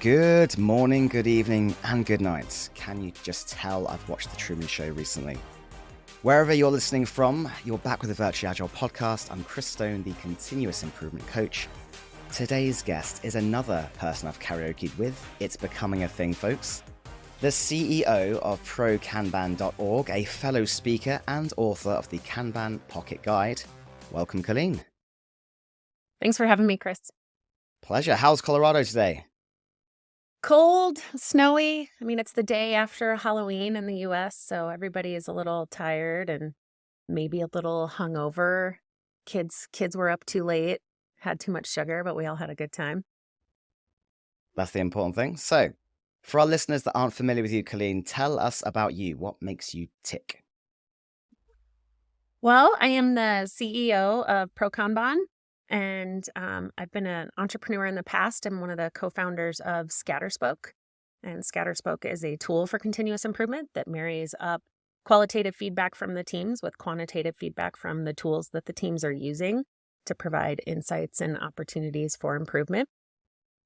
Good morning, good evening, and good night. Can you just tell I've watched The Truman Show recently? Wherever you're listening from, you're back with the Virtually Agile podcast. I'm Chris Stone, the continuous improvement coach. Today's guest is another person I've karaoke'd with. It's becoming a thing, folks. The CEO of ProKanban.org, a fellow speaker and author of the Kanban Pocket Guide. Welcome, Colleen. Thanks for having me, Chris. Pleasure. How's Colorado today? Cold, snowy. I mean, it's the day after Halloween in the US, so everybody is a little tired and maybe a little hungover. Kids were up too late, had too much sugar, but we all had a good time. That's the important thing. So, for our listeners that aren't familiar with you, Colleen, tell us about you. What makes you tick? Well, I am the CEO of ProKanban, and I've been an entrepreneur in the past. I'm one of the co-founders of Scatterspoke, and Scatterspoke is a tool for continuous improvement that marries up qualitative feedback from the teams with quantitative feedback from the tools that the teams are using to provide insights and opportunities for improvement.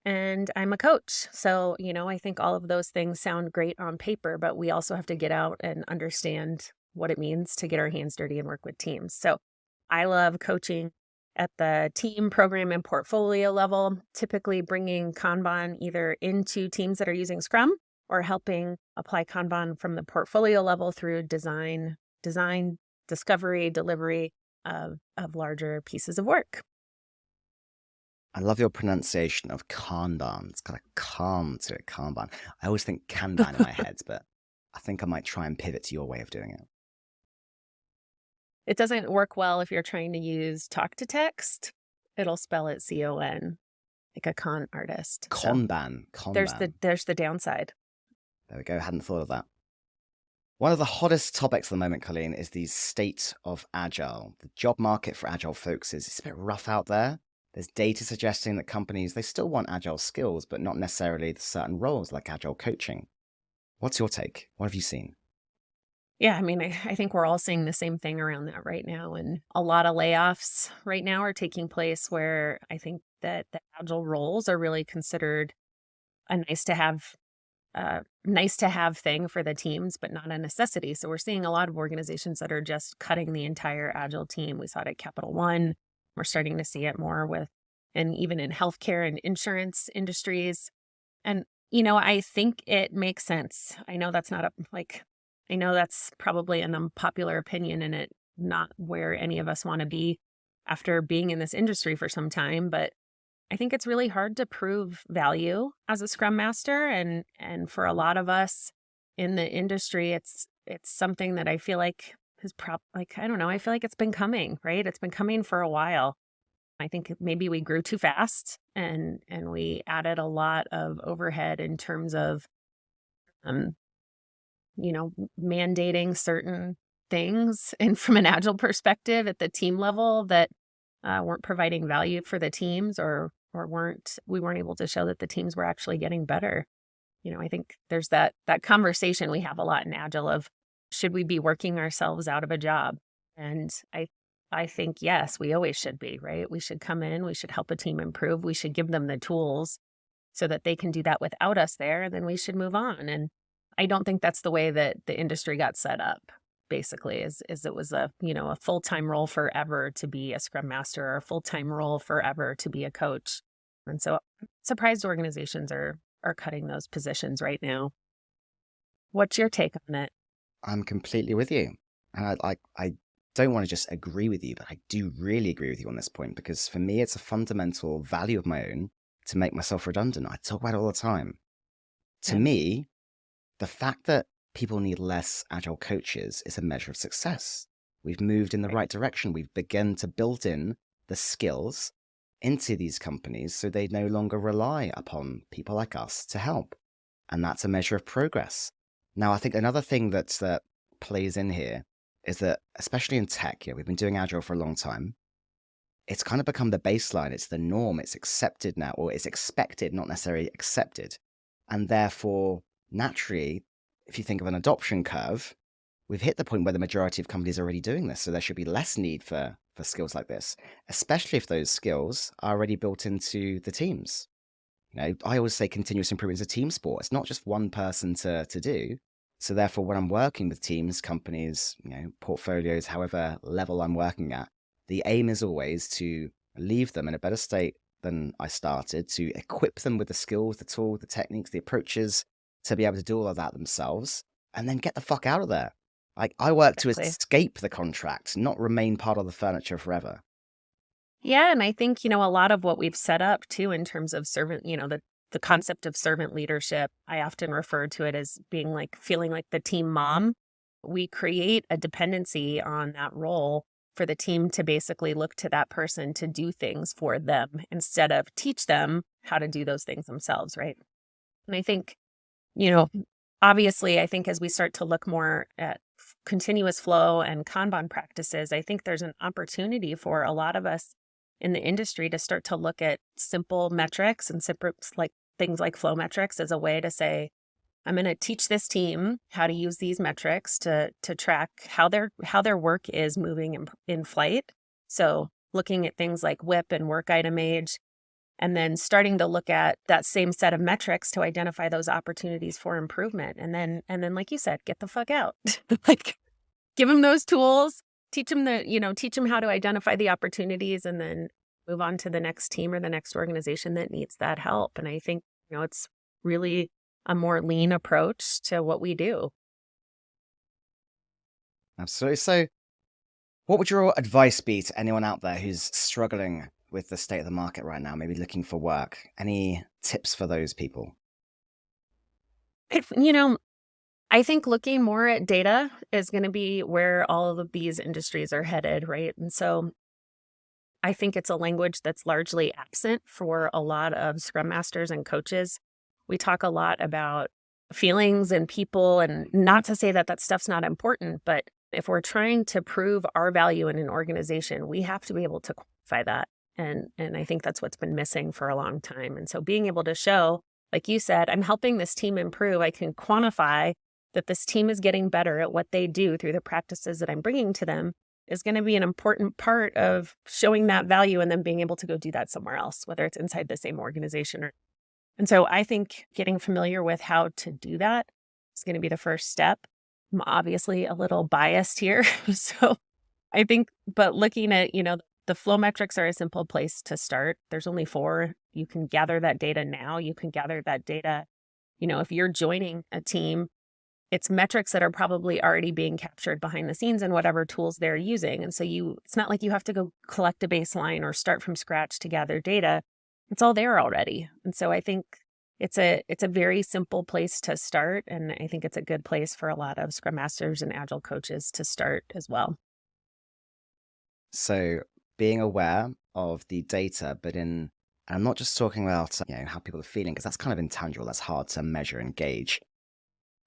And I'm a coach. So, I think all of those things sound great on paper, but we also have to get out and understand what it means to get our hands dirty and work with teams. So I love coaching at the team, program, and portfolio level, typically bringing Kanban either into teams that are using Scrum or helping apply Kanban from the portfolio level through design, discovery, delivery of larger pieces of work. I love your pronunciation of Kanban. It's got a calm to it, Kanban. I always think Kanban in my head, but I think I might try and pivot to your way of doing it. It doesn't work well if you're trying to use talk to text. It'll spell it C-O-N, like a con artist. Kanban. There's the downside. There we go. Hadn't thought of that. One of the hottest topics at the moment, Colleen, is the state of Agile. The job market for Agile folks it's a bit rough out there. There's data suggesting that companies, they still want Agile skills, but not necessarily the certain roles like Agile coaching. What's your take? What have you seen? Yeah, I mean, I think we're all seeing the same thing around that right now. And a lot of layoffs right now are taking place where I think that the Agile roles are really considered a nice to have thing for the teams, but not a necessity. So we're seeing a lot of organizations that are just cutting the entire Agile team. We saw it at Capital One. We're starting to see it more and even in healthcare and insurance industries. And, I think it makes sense. I know that's probably an unpopular opinion and it not where any of us want to be after being in this industry for some time, but I think it's really hard to prove value as a Scrum Master. And for a lot of us in the industry, it's something that I feel like I feel like it's been coming, right? It's been coming for a while. I think maybe we grew too fast and we added a lot of overhead in terms of, mandating certain things and from an Agile perspective at the team level that weren't providing value for the teams or we weren't able to show that the teams were actually getting better. I think there's that conversation we have a lot in Agile of, should we be working ourselves out of a job? And I think, yes, we always should be, right? We should come in, we should help a team improve, we should give them the tools so that they can do that without us there, and then we should move on. And I don't think that's the way that the industry got set up, basically, is it was a full-time role forever to be a Scrum Master or a full-time role forever to be a coach. And so I'm surprised organizations are cutting those positions right now. What's your take on it? I'm completely with you. And I don't want to just agree with you, but I do really agree with you on this point, because for me, it's a fundamental value of my own to make myself redundant. I talk about it all the time. To me, the fact that people need less Agile coaches is a measure of success. We've moved in the right direction. We've begun to build in the skills into these companies so they no longer rely upon people like us to help. And that's a measure of progress. Now, I think another thing that plays in here is that, especially in tech, we've been doing Agile for a long time. It's kind of become the baseline. It's the norm. It's accepted now, or it's expected, not necessarily accepted. And therefore, naturally, if you think of an adoption curve, we've hit the point where the majority of companies are already doing this. So there should be less need for skills like this, especially if those skills are already built into the teams. I always say continuous improvement is a team sport. It's not just one person to do. So therefore, when I'm working with teams, companies, portfolios, however level I'm working at, the aim is always to leave them in a better state than I started, to equip them with the skills, the tools, the techniques, the approaches to be able to do all of that themselves, and then get the fuck out of there. Like, I work to Exactly. escape the contract, not remain part of the furniture forever. Yeah, and I think, a lot of what we've set up too in terms of servant, the concept of servant leadership, I often refer to it as being like feeling like the team mom. We create a dependency on that role for the team to basically look to that person to do things for them instead of teach them how to do those things themselves, right? And I think, you know, obviously, I think as we start to look more at continuous flow and Kanban practices, I think there's an opportunity for a lot of us in the industry to start to look at simple metrics and simple, like things like flow metrics as a way to say, I'm going to teach this team how to use these metrics to track how their work is moving in flight. So looking at things like WIP and work item age, and then starting to look at that same set of metrics to identify those opportunities for improvement. And then, like you said, get the fuck out. Like, give them those tools, teach them teach them how to identify the opportunities, and then move on to the next team or the next organization that needs that help. And I think, it's really a more lean approach to what we do. Absolutely. So, what would your advice be to anyone out there who's struggling with the state of the market right now, maybe looking for work? Any tips for those people? If, I think looking more at data is going to be where all of these industries are headed, right? And so I think it's a language that's largely absent for a lot of Scrum Masters and coaches. We talk a lot about feelings and people, and not to say that that stuff's not important, but if we're trying to prove our value in an organization, we have to be able to quantify that. And I think that's what's been missing for a long time. And so being able to show, like you said, I'm helping this team improve, I can quantify that this team is getting better at what they do through the practices that I'm bringing to them, is going to be an important part of showing that value and then being able to go do that somewhere else, whether it's inside the same organization or. And so I think getting familiar with how to do that is going to be the first step. I'm obviously a little biased here. So I think, but looking at, the flow metrics are a simple place to start. There's only 4. You can gather that data now. You can gather that data, if you're joining a team, it's metrics that are probably already being captured behind the scenes in whatever tools they're using. And so it's not like you have to go collect a baseline or start from scratch to gather data. It's all there already. And so I think it's a very simple place to start. And I think it's a good place for a lot of Scrum Masters and Agile coaches to start as well. So, being aware of the data, but and I'm not just talking about how people are feeling, because that's kind of intangible. That's hard to measure and gauge.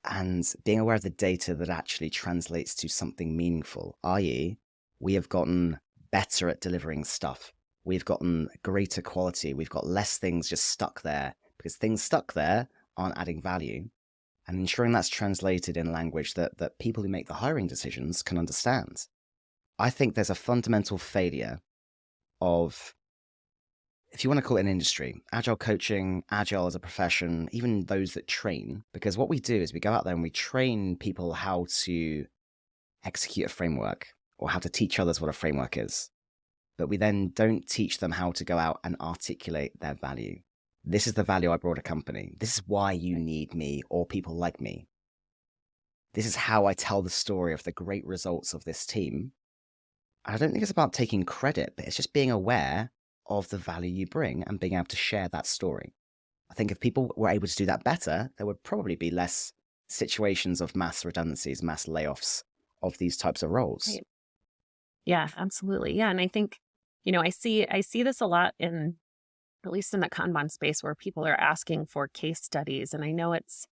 And being aware of the data that actually translates to something meaningful, i.e., we have gotten better at delivering stuff. We've gotten greater quality. We've got less things just stuck there, because things stuck there aren't adding value. And ensuring that's translated in language that people who make the hiring decisions can understand. I think there's a fundamental failure of, if you want to call it an industry, agile coaching, agile as a profession, even those that train, because what we do is we go out there and we train people how to execute a framework or how to teach others what a framework is. But we then don't teach them how to go out and articulate their value. This is the value I brought a company. This is why you need me or people like me. This is how I tell the story of the great results of this team. I don't think it's about taking credit, but it's just being aware of the value you bring and being able to share that story. I think if people were able to do that better, there would probably be less situations of mass redundancies, mass layoffs of these types of roles. Right. Yeah, absolutely. Yeah. And I think, I see this a lot in, at least in the Kanban space, where people are asking for case studies. And I know it's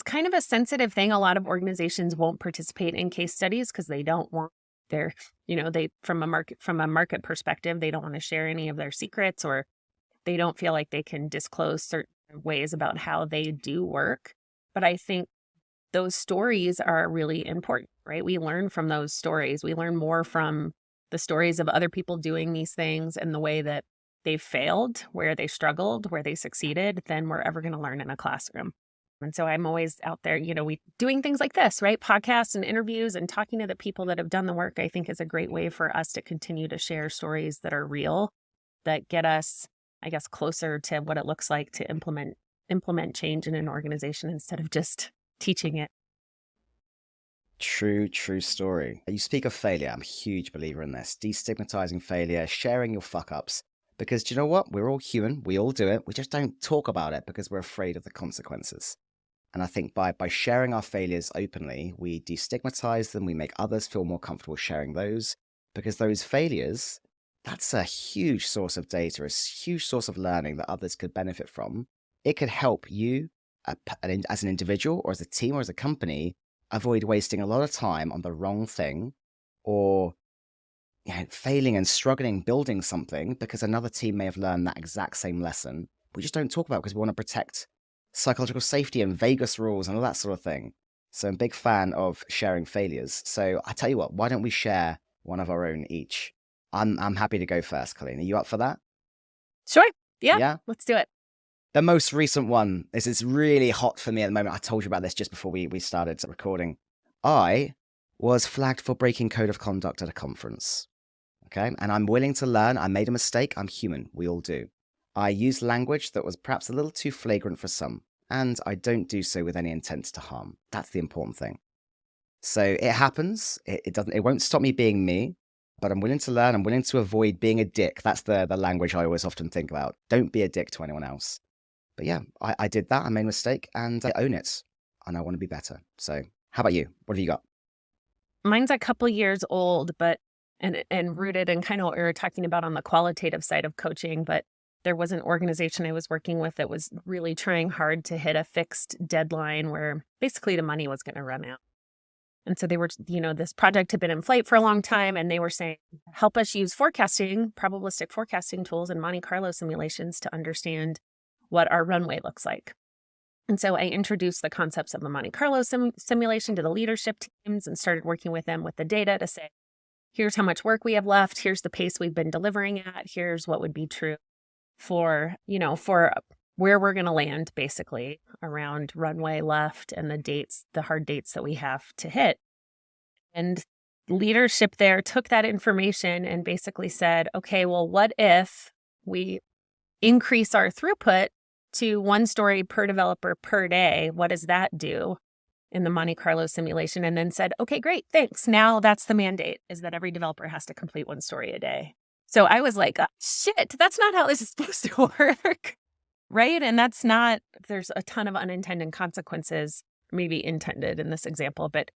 kind of a sensitive thing. A lot of organizations won't participate in case studies because they don't want their, they from a market perspective, they don't want to share any of their secrets, or they don't feel like they can disclose certain ways about how they do work. But I think those stories are really important, right? We learn from those stories. We learn more from the stories of other people doing these things and the way that they failed, where they struggled, where they succeeded, than we're ever going to learn in a classroom. And so I'm always out there, we doing things like this, right? Podcasts and interviews and talking to the people that have done the work, I think is a great way for us to continue to share stories that are real, that get us, I guess, closer to what it looks like to implement change in an organization instead of just teaching it. True story. You speak of failure. I'm a huge believer in this. Destigmatizing failure, sharing your fuck ups. Because do you know what? We're all human. We all do it. We just don't talk about it because we're afraid of the consequences. And I think by sharing our failures openly, we destigmatize them. We make others feel more comfortable sharing those, because those failures, that's a huge source of data, a huge source of learning that others could benefit from. It could help you as an individual or as a team or as a company avoid wasting a lot of time on the wrong thing, or failing and struggling building something because another team may have learned that exact same lesson. We just don't talk about it because we want to protect psychological safety and Vegas rules and all that sort of thing. So I'm a big fan of sharing failures. So I tell you what, why don't we share one of our own each? I'm happy to go first, Colleen. Are you up for that? Sure. Yeah. Yeah? Let's do it. The most recent one, this is really hot for me at the moment. I told you about this just before we started recording. I was flagged for breaking code of conduct at a conference. Okay. And I'm willing to learn. I made a mistake. I'm human. We all do. I used language that was perhaps a little too flagrant for some, and I don't do so with any intent to harm. That's the important thing. So it happens. It won't stop me being me, but I'm willing to learn. I'm willing to avoid being a dick. That's the language I always often think about. Don't be a dick to anyone else. But yeah, I did that. I made a mistake and I own it, and I want to be better. So how about you? What have you got? Mine's a couple years old, but and rooted in kind of what we were talking about on the qualitative side of coaching. But there was an organization I was working with that was really trying hard to hit a fixed deadline where basically the money was going to run out. And so they were, this project had been in flight for a long time, and they were saying, help us use probabilistic forecasting tools and Monte Carlo simulations to understand what our runway looks like. And so I introduced the concepts of the Monte Carlo simulation to the leadership teams and started working with them with the data to say, here's how much work we have left. Here's the pace we've been delivering at. Here's what would be true for where we're going to land, basically, around runway left and the hard dates that we have to hit. And leadership there took that information and basically said, okay, well, what if we increase our throughput to 1 story per developer per day? What does that do in the Monte Carlo simulation? And then said, okay, great, thanks. Now that's the mandate, is that every developer has to complete 1 story a day. So I was like, shit, that's not how this is supposed to work. Right? And there's a ton of unintended consequences, maybe intended in this example, but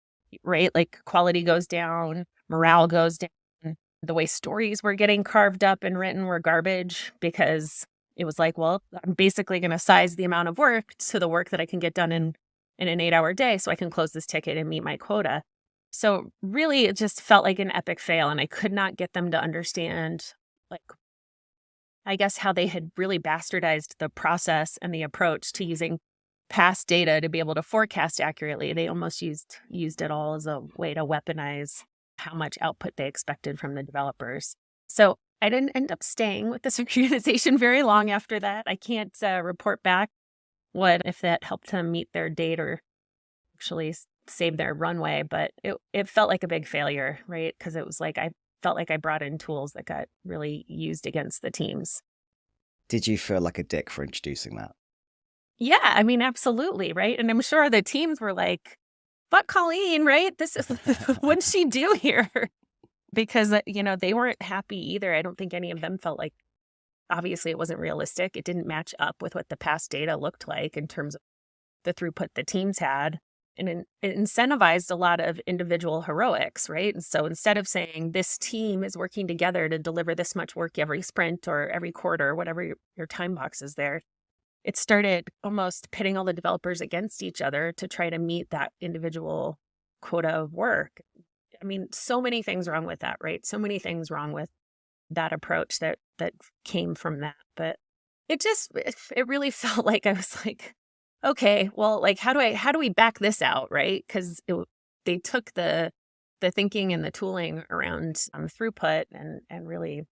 right, like quality goes down, morale goes down. The way stories were getting carved up and written were garbage, because it was like, well, I'm basically going to size the amount of work to the work that I can get done in an 8-hour day so I can close this ticket and meet my quota. So really, it just felt like an epic fail. And I could not get them to understand, like, I guess, how they had really bastardized the process and the approach to using past data to be able to forecast accurately. They almost used it all as a way to weaponize how much output they expected from the developers. So I didn't end up staying with this organization very long after that. I can't report back what if that helped them meet their date or actually save their runway, but it felt like a big failure, right? Because it was like I felt like I brought in tools that got really used against the teams. Did you feel like a dick for introducing that? Yeah, I mean, absolutely, right? And I'm sure the teams were like, fuck Colleen, right? This is what'd she do here? Because, they weren't happy either. I don't think any of them felt like, obviously, it wasn't realistic. It didn't match up with what the past data looked like in terms of the throughput the teams had. And it incentivized a lot of individual heroics, right? And so instead of saying this team is working together to deliver this much work every sprint or every quarter, whatever your time box is there, it started almost pitting all the developers against each other to try to meet that individual quota of work. I mean, so many things wrong with that, right? So many things wrong with that approach that came from that. But it really felt like I was like, okay, well, like, how do we back this out, right? Because they took the thinking and the tooling around throughput and really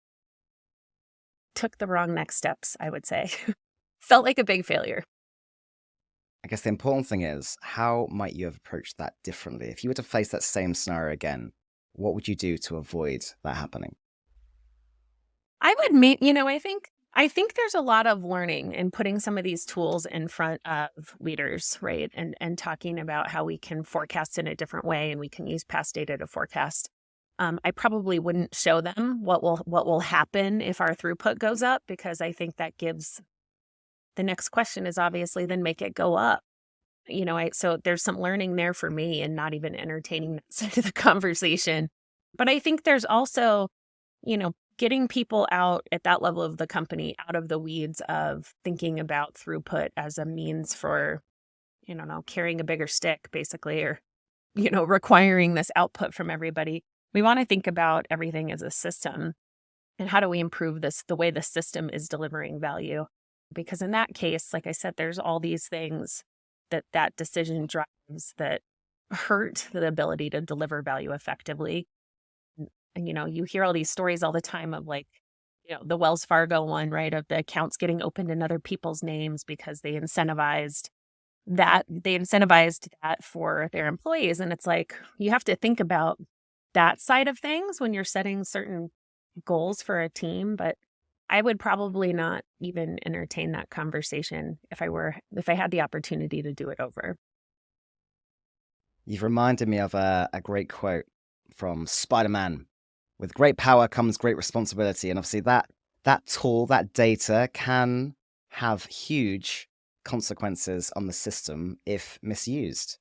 took the wrong next steps, I would say. Felt like a big failure. I guess the important thing is, how might you have approached that differently? If you were to face that same scenario again, what would you do to avoid that happening? I would mean, I think there's a lot of learning in putting some of these tools in front of leaders, right? And talking about how we can forecast in a different way and we can use past data to forecast. I probably wouldn't show them what will happen if our throughput goes up, because I think that gives the next question is obviously then make it go up. So there's some learning there for me and not even entertaining that side of the conversation. But I think there's also, getting people out at that level of the company out of the weeds of thinking about throughput as a means for, carrying a bigger stick, basically, or, requiring this output from everybody. We want to think about everything as a system and how do we improve the way the system is delivering value? Because in that case, like I said, there's all these things that decision drives that hurt the ability to deliver value effectively. And, you hear all these stories all the time of like, the Wells Fargo one, right? Of the accounts getting opened in other people's names because they incentivized that for their employees. And it's like, you have to think about that side of things when you're setting certain goals for a team. But I would probably not even entertain that conversation if I had the opportunity to do it over. You've reminded me of a great quote from Spider-Man. With great power comes great responsibility. And obviously that tool, that data can have huge consequences on the system if misused.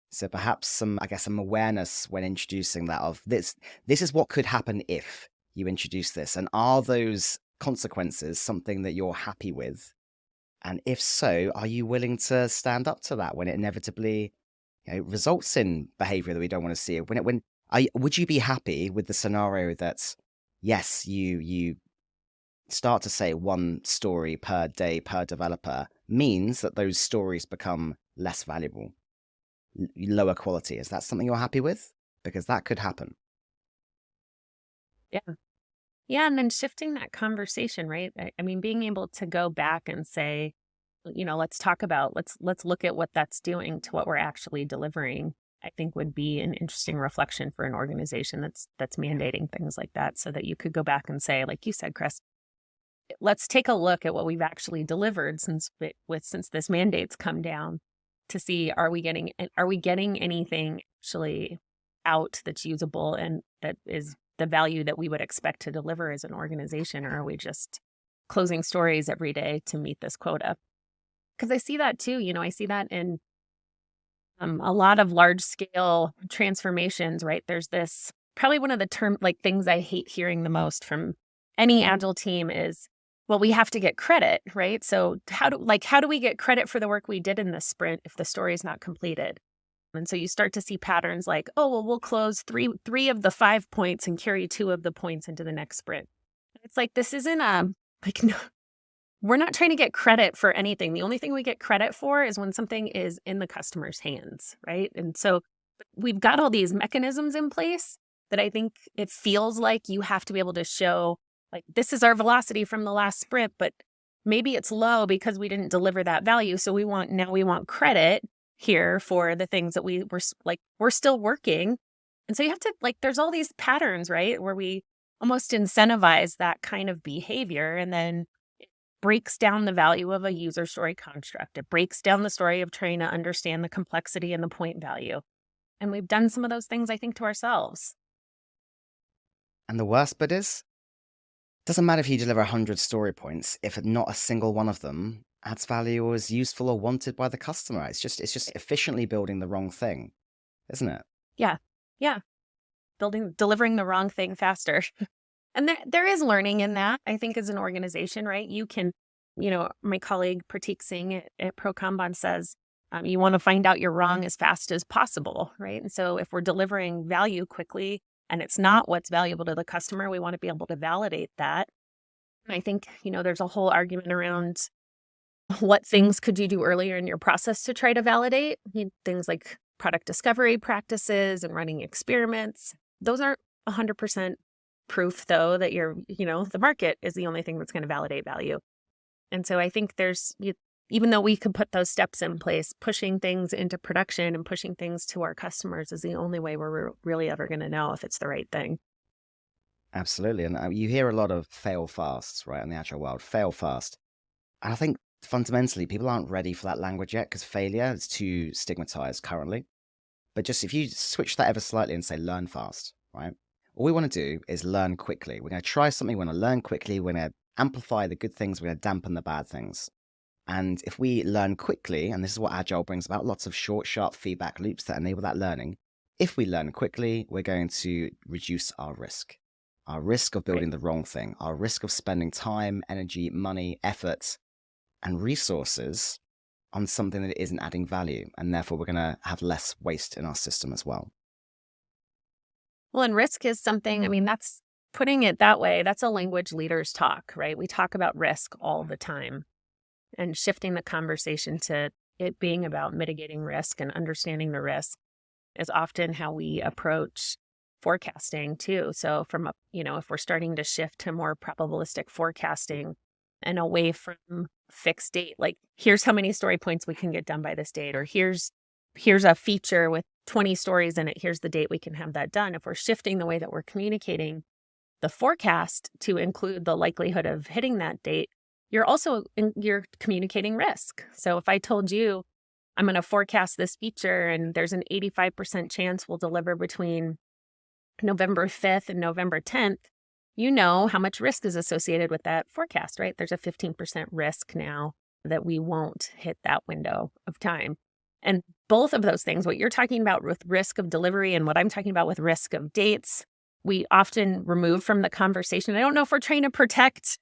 So perhaps some awareness when introducing that of this is what could happen if you introduce this. And are those consequences something that you're happy with? And if so, are you willing to stand up to that when it inevitably, results in behavior that we don't want to see? Would you be happy with the scenario that, yes, you start to say one story per day per developer means that those stories become less valuable, lower quality? Is that something you're happy with? Because that could happen. Yeah. Yeah. And then shifting that conversation, right? I mean, being able to go back and say, let's look at what that's doing to what we're actually delivering, I think would be an interesting reflection for an organization that's mandating things like that, so that you could go back and say, like you said, Chris, let's take a look at what we've actually delivered since this mandate's come down, to see, are we getting anything actually out that's usable and that is the value that we would expect to deliver as an organization, or are we just closing stories every day to meet this quota? Because I see that too. I see that in a lot of large scale transformations, right? There's this, probably one of the things I hate hearing the most from any agile team is, well, we have to get credit, right? So how do we get credit for the work we did in this sprint if the story is not completed? And so you start to see patterns like, oh, well, we'll close three of the 5 points and carry 2 of the points into the next sprint. It's like, this isn't no, we're not trying to get credit for anything. The only thing we get credit for is when something is in the customer's hands, right? And so we've got all these mechanisms in place that I think it feels like you have to be able to show, like, this is our velocity from the last sprint, but maybe it's low because we didn't deliver that value. So we want credit here for the things that we're still working. And so you have to, there's all these patterns, right, where we almost incentivize that kind of behavior, and then breaks down the value of a user story construct. It breaks down the story of trying to understand the complexity and the point value. And we've done some of those things, I think, to ourselves. And the worst bit is, doesn't matter if you deliver 100 story points, if not a single one of them adds value or is useful or wanted by the customer. It's just efficiently building the wrong thing, isn't it? Yeah. Yeah. Delivering the wrong thing faster. And there is learning in that, I think, as an organization, right? You can, my colleague Pratik Singh at ProKanban says, you want to find out you're wrong as fast as possible, right? And so if we're delivering value quickly and it's not what's valuable to the customer, we want to be able to validate that. And I think, there's a whole argument around what things could you do earlier in your process to try to validate. Things like product discovery practices and running experiments. Those aren't 100% proof, though, that the market is the only thing that's going to validate value. And so I think even though we could put those steps in place, pushing things into production and pushing things to our customers is the only way we're really ever going to know if it's the right thing. Absolutely. And you hear a lot of fail fasts, right, in the agile world, fail fast. And I think fundamentally people aren't ready for that language yet because failure is too stigmatized currently. But just if you switch that ever slightly and say learn fast, right? All we want to do is learn quickly. We're going to try something, we're going to learn quickly, we're going to amplify the good things, we're going to dampen the bad things. And if we learn quickly, and this is what Agile brings about, lots of short, sharp feedback loops that enable that learning. If we learn quickly, we're going to reduce our risk of building Right. the wrong thing, our risk of spending time, energy, money, effort, and resources on something that isn't adding value. And therefore, we're going to have less waste in our system as well. Well, and risk is something, I mean, that's putting it that way, that's a language leaders talk, right? We talk about risk all the time, and shifting the conversation to it being about mitigating risk and understanding the risk is often how we approach forecasting too. So if we're starting to shift to more probabilistic forecasting and away from fixed date, like here's how many story points we can get done by this date, or here's a feature with 20 stories in it, here's the date we can have that done. If we're shifting the way that we're communicating the forecast to include the likelihood of hitting that date, you're communicating risk. So if I told you I'm going to forecast this feature and there's an 85% chance we'll deliver between November 5th and November 10th, you know how much risk is associated with that forecast, right? There's a 15% risk now that we won't hit that window of time. And both of those things, what you're talking about with risk of delivery and what I'm talking about with risk of dates, we often remove from the conversation. I don't know if we're trying to protect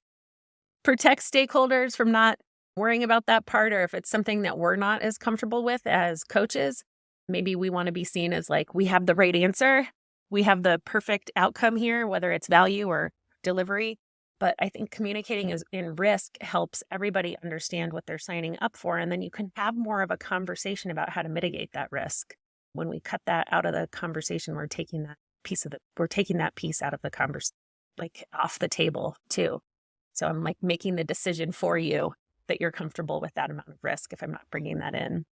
stakeholders from not worrying about that part, or if it's something that we're not as comfortable with as coaches. Maybe we want to be seen as like, we have the right answer. We have the perfect outcome here, whether it's value or delivery. But I think communicating in risk helps everybody understand what they're signing up for. And then you can have more of a conversation about how to mitigate that risk. When we cut that out of the conversation, we're taking that piece out of the conversation, like off the table too. So I'm like making the decision for you that you're comfortable with that amount of risk if I'm not bringing that in.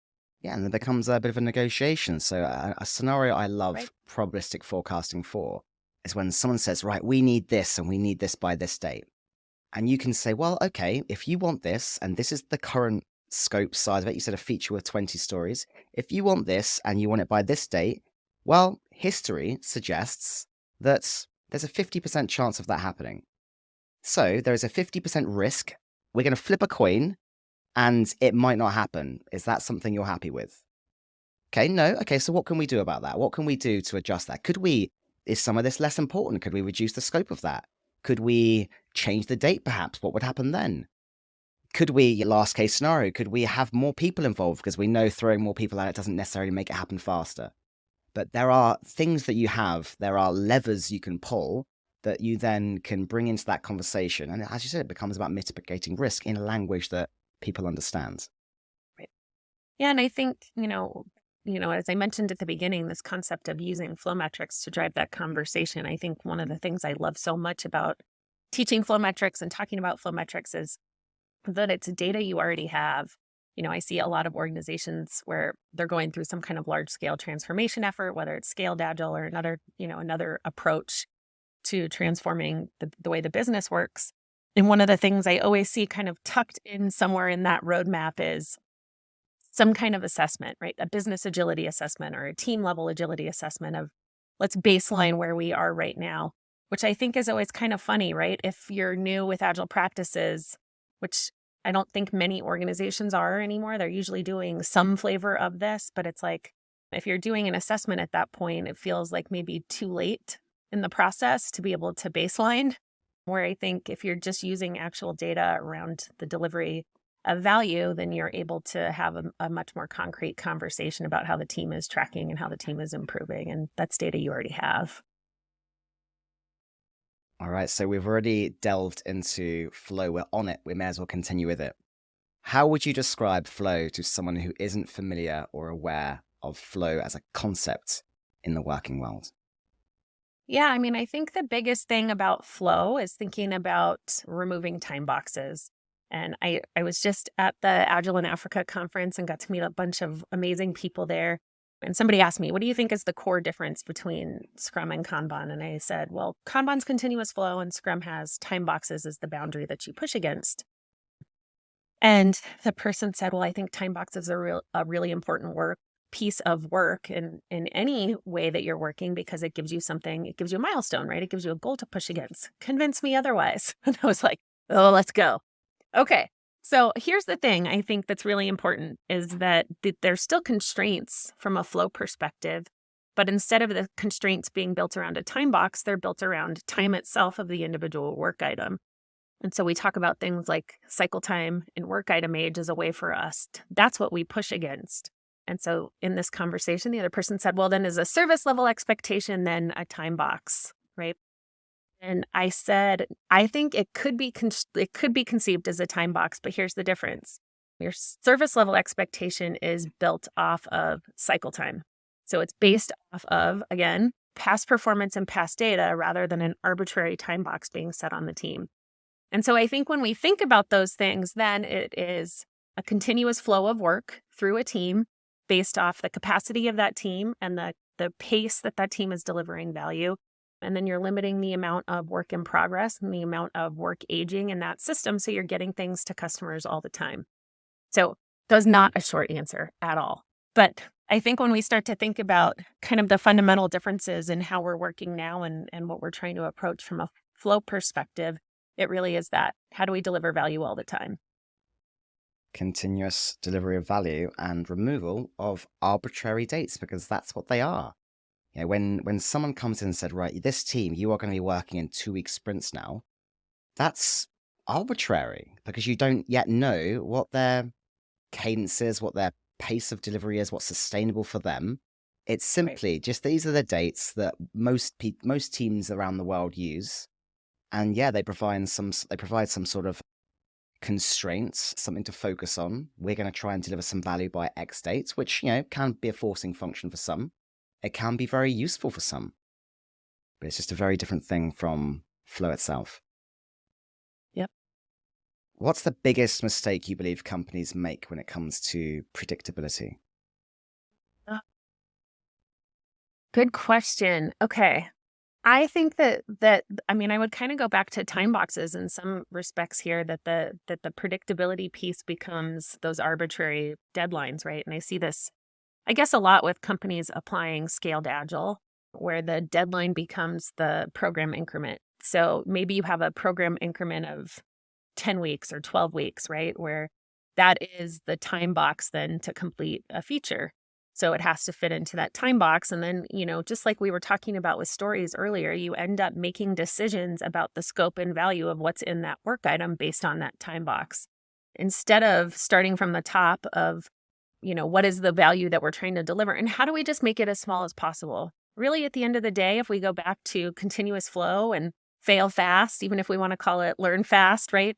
Yeah, and it becomes a bit of a negotiation. So a scenario I love Right. probabilistic forecasting for is when someone says, right, we need this and we need this by this date. And you can say, well, okay, if you want this, and this is the current scope size of it, you said a feature with 20 stories. If you want this and you want it by this date, well, history suggests that there's a 50% chance of that happening. So there is a 50% risk. We're going to flip a coin and it might not happen. Is that something you're happy with? Okay, no. Okay, so what can we do about that? What can we do to adjust that? Is some of this less important? Could we reduce the scope of that? Could we change the date perhaps? What would happen then? Could we, last case scenario, could we have more people involved? Because we know throwing more people at it doesn't necessarily make it happen faster. But there are things that there are levers you can pull that you then can bring into that conversation. And as you said, it becomes about mitigating risk in a language that people understand. Right. Yeah. And I think, as I mentioned at the beginning, this concept of using flow metrics to drive that conversation. I think one of the things I love so much about teaching flow metrics and talking about flow metrics is that it's data you already have. I see a lot of organizations where they're going through some kind of large scale transformation effort, whether it's scaled agile or another approach to transforming the way the business works. And one of the things I always see kind of tucked in somewhere in that roadmap is some kind of assessment, right? A business agility assessment or a team level agility assessment of let's baseline where we are right now, which I think is always kind of funny, right? If you're new with agile practices, which I don't think many organizations are anymore, they're usually doing some flavor of this, but it's like, if you're doing an assessment at that point, it feels like maybe too late in the process to be able to baseline. Where I think if you're just using actual data around the delivery of value, then you're able to have a much more concrete conversation about how the team is tracking and how the team is improving. And that's data you already have. All right, so we've already delved into flow. We're on it. We may as well continue with it. How would you describe flow to someone who isn't familiar or aware of flow as a concept in the working world? Yeah, I mean, I think the biggest thing about flow is thinking about removing time boxes. And I was just at the Agile in Africa conference and got to meet a bunch of amazing people there. And somebody asked me, what do you think is the core difference between Scrum and Kanban? And I said, well, Kanban's continuous flow and Scrum has time boxes as the boundary that you push against. And the person said, well, I think time boxes are a really important piece of work in any way that you're working because it gives you something, it gives you a milestone, right? It gives you a goal to push against. Convince me otherwise. And I was like, oh, let's go. Okay. So here's the thing I think that's really important is that there's still constraints from a flow perspective, but instead of the constraints being built around a time box, they're built around time itself of the individual work item. And so we talk about things like cycle time and work item age as a way for us. That's what we push against. And so in this conversation, the other person said, well, then is a service level expectation then a time box, right? And I said, I think it could be conceived as a time box, but here's the difference. Your service level expectation is built off of cycle time. So it's based off of, again, past performance and past data rather than an arbitrary time box being set on the team. And so I think when we think about those things, then it is a continuous flow of work through a team based off the capacity of that team and the pace that that team is delivering value. And then you're limiting the amount of work in progress and the amount of work aging in that system. So you're getting things to customers all the time. So that's not a short answer at all. But I think when we start to think about kind of the fundamental differences in how we're working now and what we're trying to approach from a flow perspective, it really is that. How do we deliver value all the time? Continuous delivery of value and removal of arbitrary dates, because that's what they are. You know, when someone comes in and said, right, this team, you are going to be working in 2-week sprints now, that's arbitrary because you don't yet know what their cadence is, what their pace of delivery is, what's sustainable for them. It's Right. simply just these are the dates that most teams around the world use, and yeah, they provide some sort of constraints, something to focus on. We're going to try and deliver some value by X dates, which, can be a forcing function for some. It can be very useful for some, but it's just a very different thing from flow itself. Yep. What's the biggest mistake you believe companies make when it comes to predictability? Good question. Okay. I think that I mean I would kind of go back to time boxes in some respects here that the predictability piece becomes those arbitrary deadlines, right? And I see this I guess a lot with companies applying scaled agile where the deadline becomes the program increment. So maybe you have a program increment of 10 weeks or 12 weeks, right? Where that is the time box then to complete a feature. So it has to fit into that time box. And then, just like we were talking about with stories earlier, you end up making decisions about the scope and value of what's in that work item based on that time box. Instead of starting from the top of, what is the value that we're trying to deliver and how do we just make it as small as possible? Really, at the end of the day, if we go back to continuous flow and fail fast, even if we want to call it learn fast, right?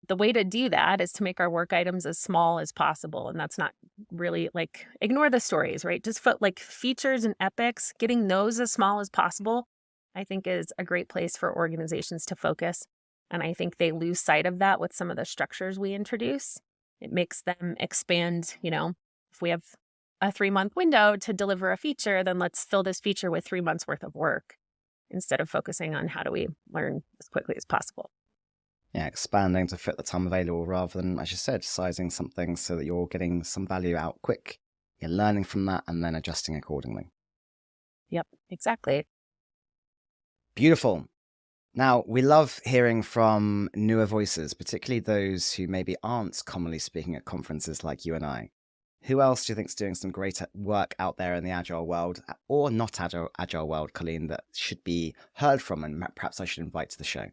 The way to do that is to make our work items as small as possible. And that's not really like ignore the stories, right? Just put like features and epics, getting those as small as possible, I think is a great place for organizations to focus. And I think they lose sight of that with some of the structures we introduce. It makes them expand, if we have a 3-month window to deliver a feature, then let's fill this feature with 3 months worth of work instead of focusing on how do we learn as quickly as possible. Yeah, expanding to fit the time available rather than, as you said, sizing something so that you're getting some value out quick. You're learning from that and then adjusting accordingly. Yep, exactly. Beautiful. Now, we love hearing from newer voices, particularly those who maybe aren't commonly speaking at conferences like you and I. Who else do you think is doing some great work out there in the agile world or not agile world, Colleen, that should be heard from and perhaps I should invite to the show?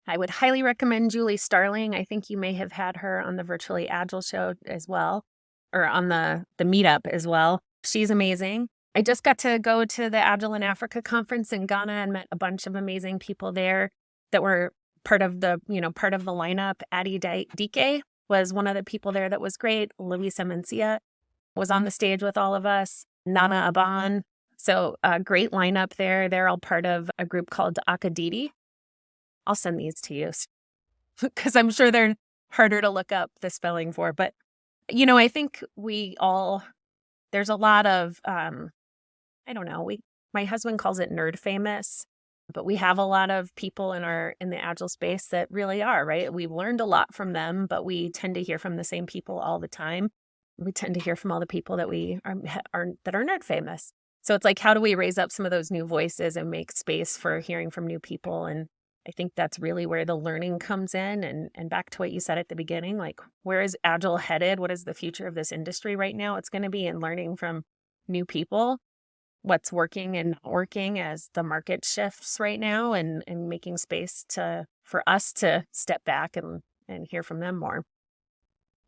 I would highly recommend Julie Starling. I think you may have had her on the Virtually Agile show as well, or on the meetup as well. She's amazing. I just got to go to the Agile in Africa conference in Ghana and met a bunch of amazing people there that were part of the lineup. Addie Dike was one of the people there that was great. Luisa Mencia was on the stage with all of us. Nana Aban, So a great lineup there. They're all part of a group called Akadidi. I'll send these to you because I'm sure they're harder to look up the spelling for. But, I think there's a lot of, I don't know, my husband calls it nerd famous, but we have a lot of people in the Agile space that really are, right? We've learned a lot from them, but we tend to hear from the same people all the time. We tend to hear from all the people that that are nerd famous. So it's like, how do we raise up some of those new voices and make space for hearing from new people? And I think that's really where the learning comes in. And back to what you said at the beginning, like, where is Agile headed? What is the future of this industry right now? It's going to be in learning from new people, what's working and not working as the market shifts right now, and making space for us to step back and hear from them more.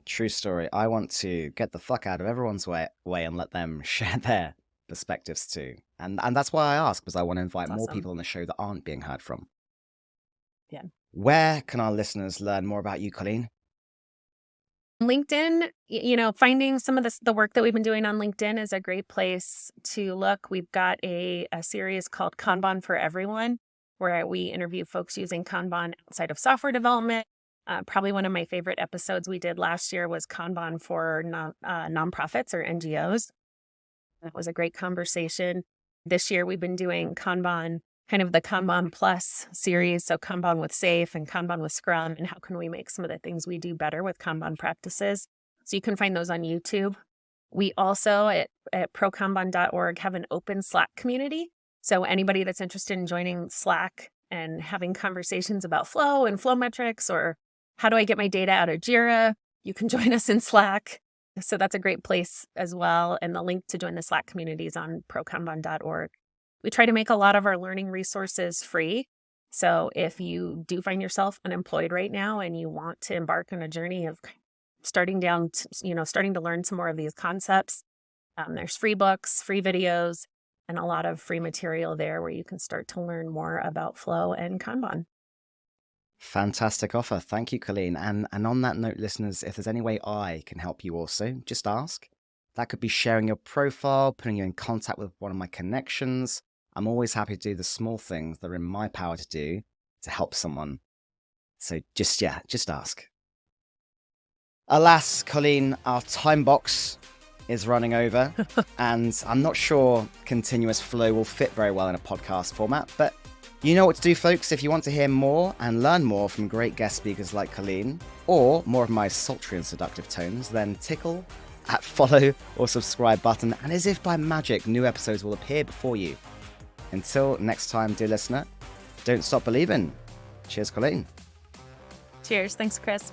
True story. I want to get the fuck out of everyone's way and let them share their perspectives too. And that's why I ask, because I want to invite That's more awesome. people on the show that aren't being heard from. Yeah. Where can our listeners learn more about you, Colleen? LinkedIn, finding some of the work that we've been doing on LinkedIn is a great place to look. We've got a series called Kanban for Everyone, where we interview folks using Kanban outside of software development. Probably one of my favorite episodes we did last year was Kanban for nonprofits or NGOs. That was a great conversation. This year, we've been doing Kanban, kind of the Kanban Plus series. So Kanban with Safe and Kanban with Scrum, and how can we make some of the things we do better with Kanban practices. So you can find those on YouTube. We also at ProKanban.org have an open Slack community. So anybody that's interested in joining Slack and having conversations about flow and flow metrics, or how do I get my data out of Jira, you can join us in Slack. So that's a great place as well. And the link to join the Slack community is on ProKanban.org. We try to make a lot of our learning resources free. So if you do find yourself unemployed right now and you want to embark on a journey of starting to learn some more of these concepts, there's free books, free videos, and a lot of free material there where you can start to learn more about flow and Kanban. Fantastic offer. Thank you, Colleen. And on that note, listeners, if there's any way I can help you also, just ask. That could be sharing your profile, putting you in contact with one of my connections. I'm always happy to do the small things that are in my power to do to help someone. So just ask. Alas, Colleen, our time box is running over, and I'm not sure continuous flow will fit very well in a podcast format, but you know what to do, folks. If you want to hear more and learn more from great guest speakers like Colleen, or more of my sultry and seductive tones, then tickle that follow or subscribe button, and as if by magic, new episodes will appear before you. Until next time, dear listener, don't stop believing. Cheers, Colleen. Cheers. Thanks, Chris.